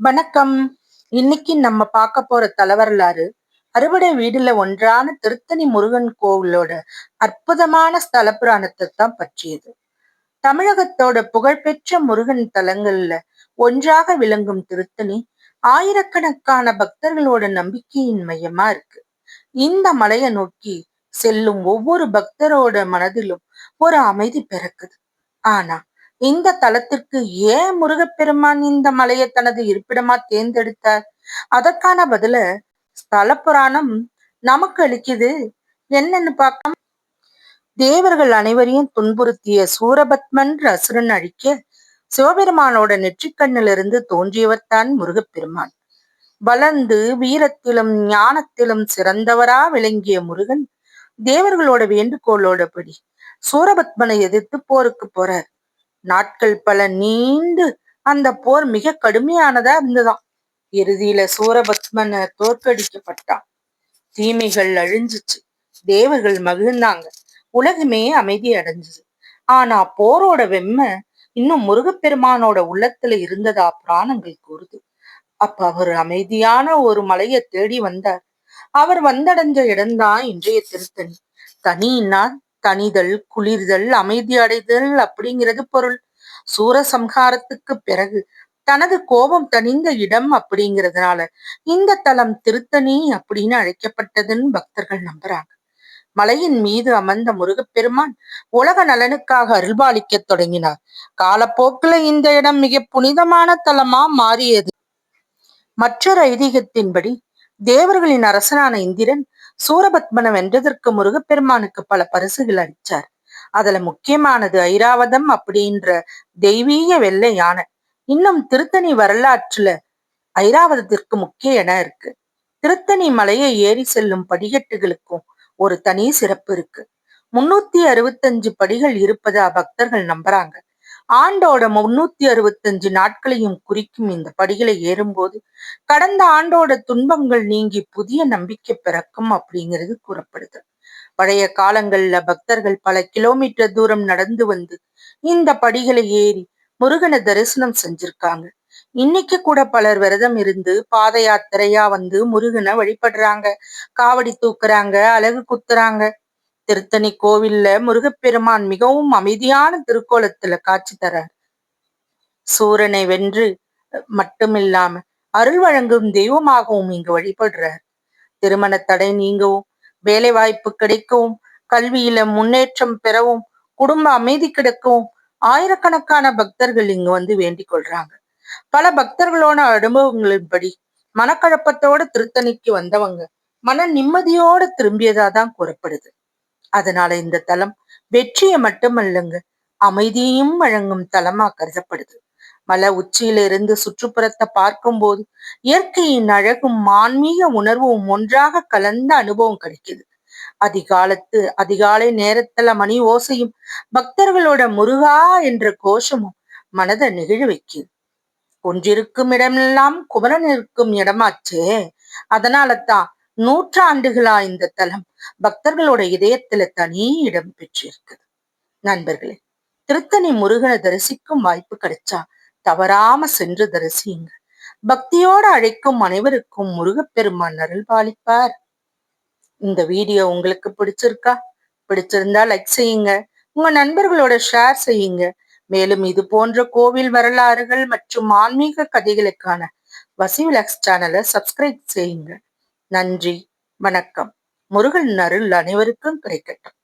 வணக்கம். இன்னைக்கு நம்ம பார்க்க போற தலவரலாறு அறுபடை வீடுல ஒன்றான திருத்தணி முருகன் கோவிலோட அற்புதமான ஸ்தல புராணத்தை தான் பற்றியது. தமிழகத்தோட புகழ்பெற்ற முருகன் தலங்கள்ல ஒன்றாக விளங்கும் திருத்தணி ஆயிரக்கணக்கான பக்தர்களோட நம்பிக்கையின் மையமா இருக்கு. இந்த மலையை நோக்கி செல்லும் ஒவ்வொரு பக்தரோட மனதிலும் ஒரு அமைதி பிறக்குது. ஆனா இந்த தலத்திற்கு ஏன் முருகப்பெருமான் இந்த மலையை தனது இருப்பிடமா தேர்ந்தெடுத்தார்? அதற்கான பதில ஸ்தல புராணம் நமக்கு அளிக்குது. என்னன்னு பார்க்கலாம். தேவர்கள் அனைவரையும் துன்புறுத்திய சூரபத்மன் அசுரன் அழிக்க சிவபெருமானோட நெற்றிக்கண்ணிலிருந்து தோன்றியவர் தான் முருகப்பெருமான். வளர்ந்து வீரத்திலும் ஞானத்திலும் சிறந்தவரா விளங்கிய முருகன் தேவர்களோட வேண்டுகோளோடபடி சூரபத்மனை எதிர்த்து போருக்கு போறார். நாட்கள் பல நீண்டு அந்த போர் மிக கடுமையானதா இருந்ததாம். இறுதியில சூரபத்மன் தோற்கடிக்கப்பட்டான். தீமைகள் அழிஞ்சிச்சு. தேவர்கள் மகிழ்ந்தாங்க. உலகமே அமைதி அடைஞ்சது. ஆனா போரோட வெம்மை இன்னும் முருகப்பெருமானோட உள்ளத்துல இருந்ததா புராணங்கள் கூறுது. அப்ப அவர் அமைதியான ஒரு மலையை தேடி வந்தார். அவர் வந்தடைஞ்ச இடம்தான் இன்றைய திருத்தணி. தனியினா தனிதல், குளிர்தல், அமைதி அடைதல் அப்படிங்கிறது பொருள். சூரசம்ஹாரத்துக்கு பிறகு தனது கோபம் தணிந்த இடம் அப்படிங்கிறதுனால இந்த தலம் திருத்தணி அப்படின்னு அழைக்கப்பட்டதுன்னு பக்தர்கள் நம்புறாங்க. மலையின் மீது அமர்ந்த முருகப்பெருமான் உலக நலனுக்காக அருள்பாலிக்க தொடங்கினார். காலப்போக்கில் இந்த இடம் மிக புனிதமான தலமா மாறியது. மற்றொரு ஐதீகத்தின்படி தேவர்களின் அரசனான இந்திரன் சூரபத்மனை வென்றதற்கு முருகப்பெருமானுக்கு பல பரிசுகள் அளிச்சார். அதுல முக்கியமானது ஐராவதம் அப்படின்ற தெய்வீக வெள்ளை யானை. இன்னும் திருத்தணி வரலாற்றுல ஐராவதத்திற்கு முக்கிய இடம் இருக்கு. திருத்தணி மலையை ஏறி செல்லும் படிக்கட்டுகளுக்கும் ஒரு தனி சிறப்பு இருக்கு. 365 படிகள் இருப்பதா பக்தர்கள் நம்புறாங்க. ஆண்டோட 365 நாட்களையும் குறிக்கும் இந்த படிகளை ஏறும்போது கடந்த ஆண்டோட துன்பங்கள் நீங்கி புதிய நம்பிக்கை பிறக்கும் அப்படிங்கிறது கூறப்படுது. பழைய காலங்கள்ல பக்தர்கள் பல கிலோமீட்டர் தூரம் நடந்து வந்து இந்த படிகளை ஏறி முருகனை தரிசனம் செஞ்சிருக்காங்க. இன்னைக்கு கூட பலர் விரதம் இருந்து பாத யாத்திரையா வந்து முருகனை வழிபடுறாங்க. காவடி தூக்குறாங்க, அலகு குத்துறாங்க. திருத்தணி கோவில்ல முருகப்பெருமான் மிகவும் அமைதியான திருக்கோலத்துல காட்சி தரார். சூரனை வென்று மட்டுமில்லாம அருள் வழங்கும் தெய்வமாகவும் இங்கு வழிபடுறார். திருமண தடை நீங்கவும், வேலை வாய்ப்பு கிடைக்கவும், கல்வியில முன்னேற்றம் பெறவும், குடும்ப அமைதி கிடைக்கவும் ஆயிரக்கணக்கான பக்தர்கள் இங்கு வந்து வேண்டிக் கொள்றாங்க. பல பக்தர்களோட அனுபவங்களின்படி மனக்கழப்பத்தோட திருத்தணிக்கு வந்தவங்க மன நிம்மதியோட திரும்பியதாதான் கூறப்படுது. அதனால இந்த தலம் வெற்றியை மட்டுமல்லங்க, அமைதியையும் வழங்கும் தலமா கருதப்படுது. மலை உச்சியில இருந்து சுற்றுப்புறத்தை பார்க்கும் போது இயற்கையின் அழகும் ஆன்மீக உணர்வும் ஒன்றாக கலந்த அனுபவம் கிடைக்குது. அதிகாலை நேரத்துல மணி ஓசையும் பக்தர்களோட முருகா என்ற கோஷமும் மனதை நெகிழ வைக்குது. ஒன்றிருக்கும் இடமெல்லாம் குமரன் இருக்கும் இடமாச்சே. அதனாலதான் நூற்றாண்டுகளா இந்த தலம் பக்தர்களோட இதயத்துல தனி இடம் பெற்றிருக்குது. நண்பர்களே, திருத்தணி முருகனை தரிசிக்கும் வாய்ப்பு கிடைச்சா தவறாம சென்று தரிசியுங்க. பக்தியோடு அழைக்கும் அனைவருக்கும் முருகப்பெருமான் அருள் பாலிப்பார். இந்த வீடியோ உங்களுக்கு பிடிச்சிருந்தா லைக் செய்யுங்க. உங்க நண்பர்களோட ஷேர் செய்யுங்க. மேலும் இது போன்ற கோவில் வரலாறுகள் மற்றும் ஆன்மீக கதைகளுக்கான வசிவிலாக்ஸ் சேனலை சப்ஸ்கிரைப் செய்யுங்க. நன்றி, வணக்கம். முருகன் அருள் அனைவருக்கும் கிடைக்கட்டும்.